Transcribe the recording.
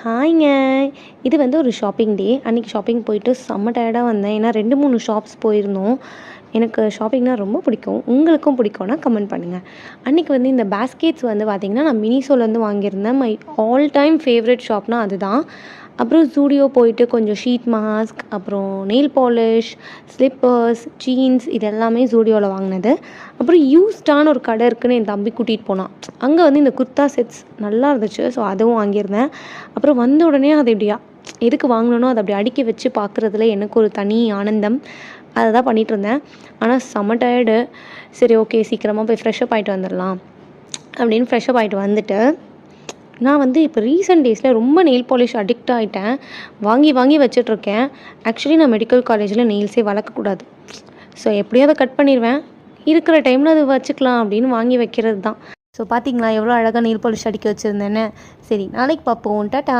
ஹாய்ங்க. இது வந்து ஒரு ஷாப்பிங் டே. அன்றைக்கி ஷாப்பிங் போயிட்டு செம்ம டயர்டாக வந்தேன். ஏன்னா 2, 3 ஷாப்ஸ் போயிருந்தோம். எனக்கு ஷாப்பிங்னா ரொம்ப பிடிக்கும். உங்களுக்கும் பிடிக்கும்னா கமெண்ட் பண்ணுங்கள். அன்றைக்கி வந்து இந்த பேஸ்கெட்ஸ் வந்து பார்த்திங்கன்னா, நான் மினிசோலேருந்து வாங்கியிருந்தேன். மை ஆல் டைம் ஃபேவரட் ஷாப்னா அதுதான். அப்புறம் ஜூடியோ போயிட்டு கொஞ்சம் ஷீட் மாஸ்க், அப்புறம் நெயில் பாலிஷ், ஸ்லிப்பர்ஸ், ஜீன்ஸ் இது எல்லாமே ஜூடியோவில் வாங்கினது. அப்புறம் யூஸ்டான ஒரு கடை இருக்குன்னு என் தம்பி கூட்டிகிட்டு போனான். அங்கே வந்து இந்த குர்தா செட்ஸ் நல்லா இருந்துச்சு. ஸோ அதுவும் வாங்கியிருந்தேன். அப்புறம் வந்த உடனே அதை இப்படியா எதுக்கு வாங்கினனோ அதை அப்படி அடுக்கி வச்சு பார்க்குறதுல எனக்கு ஒரு தனி ஆனந்தம். அதை தான் பண்ணிகிட்டு இருந்தேன். ஆனால் செம்ம டயர்டு. சரி ஓகே சீக்கிரமாக போய் ஃப்ரெஷ்அப் ஆகிட்டு வந்துடலாம் அப்படின்னு ஃப்ரெஷ்அப் ஆகிட்டு வந்துட்டு நான் வந்து இப்போ ரீசெண்ட் டேஸில் ரொம்ப நெயில் பாலிஷ் அடிக்ட் ஆகிட்டேன். வாங்கி வாங்கி வச்சிட்ருக்கேன். ஆக்சுவலி நான் மெடிக்கல் காலேஜில் நெயில்ஸே வளர்க்கக்கூடாது. ஸோ எப்படியோ அதை கட் பண்ணிடுவேன். இருக்கிற டைமில் அது வச்சுக்கலாம் அப்படின்னு வாங்கி வைக்கிறது தான். ஸோ பார்த்தீங்களா எவ்வளோ அழகாக நெயில் பாலிஷ் அடிக்க வச்சுருந்தேன்னு. சரி நாளைக்கு பார்ப்போம். டாட்டா.